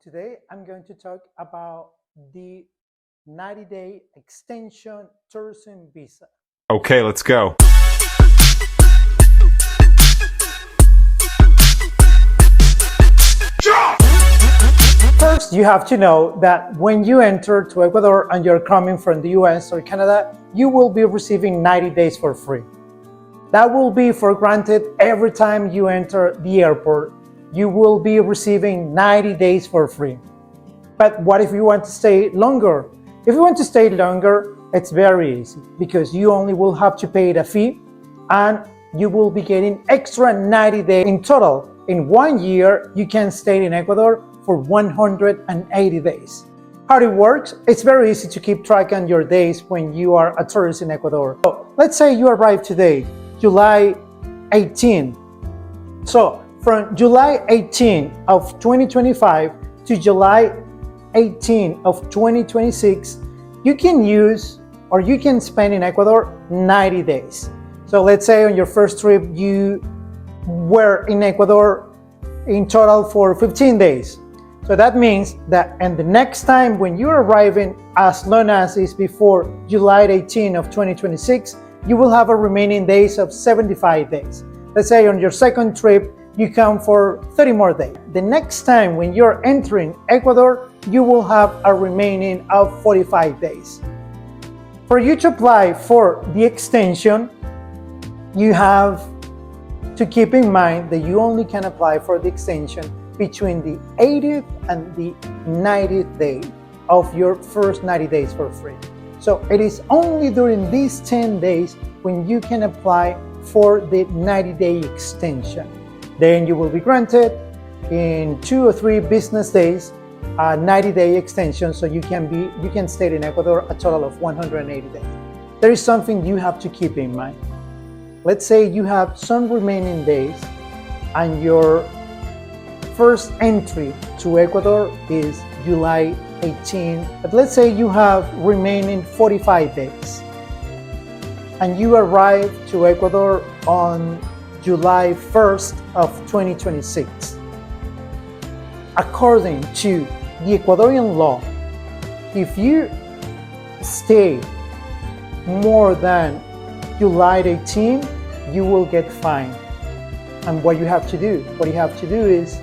Today I'm going to talk about the 90-day extension tourism visa. Okay, let's go. First, you have to know that when you enter to Ecuador and you're coming from the US or Canada, you will be receiving 90 days for free. That will be for granted every time you enter the airport. You will be receiving 90 days for free. But what if you want to stay longer? If you want to stay longer, it's very easy because you only will have to pay the fee and you will be getting extra 90 days in total. In 1 year, you can stay in Ecuador for 180 days. How it works? It's very easy to keep track on your days when you are a tourist in Ecuador. So let's say you arrive today, July 18. So from July 18 of 2025 to July 18 of 2026, you can use or you can spend in Ecuador 90 days. So let's say on your first trip, you were in Ecuador in total for 15 days. So that means that and the next time when you're arriving, as long as is before July 18 of 2026, you will have a remaining days of 75 days. Let's say on your second trip, you come for 30 more days. The next time when you're entering Ecuador, you will have a remaining of 45 days. For you to apply for the extension, you have to keep in mind that you only can apply for the extension between the 80th and the 90th day of your first 90 days for free. So it is only during these 10 days when you can apply for the 90-day extension. Then you will be granted in 2 or 3 business days a 90-day extension, so you can stay in Ecuador a total of 180 days. There is something you have to keep in mind. Let's say you have some remaining days and your first entry to Ecuador is July 18, but let's say you have remaining 45 days and you arrive to Ecuador on July 1st of 2026. According to the Ecuadorian law, if you stay more than July 18, you will get fined. And what you have to do is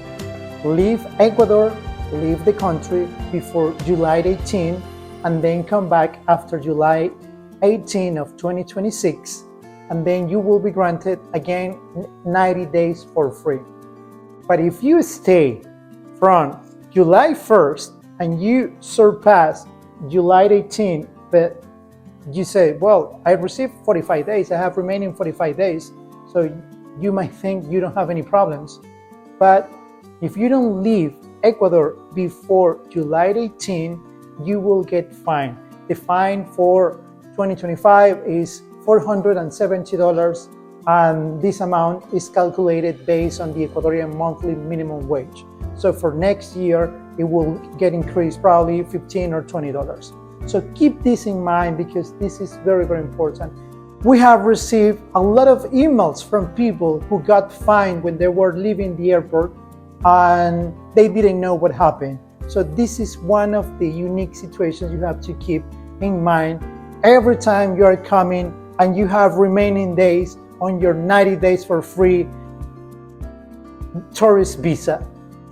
leave Ecuador, leave the country before July 18, and then come back after July 18 of 2026, and then you will be granted again 90 days for free. But if you stay from July 1st and you surpass July 18, but you say, well, I received 45 days, I have remaining 45 days, so you might think you don't have any problems. But if you don't leave Ecuador before July 18, you will get fined. The fine for 2025 is $470, and this amount is calculated based on the Ecuadorian monthly minimum wage. So for next year, it will get increased probably $15 or $20. So keep this in mind because this is very, very important. We have received a lot of emails from people who got fined when they were leaving the airport and they didn't know what happened. So this is one of the unique situations you have to keep in mind every time you are coming and you have remaining days on your 90 days for free tourist visa.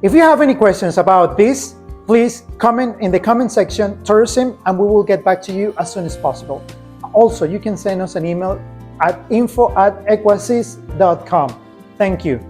If you have any questions about this, please comment in the comment section, tourism, and we will get back to you as soon as possible. Also, you can send us an email at info@equasys.com. Thank you.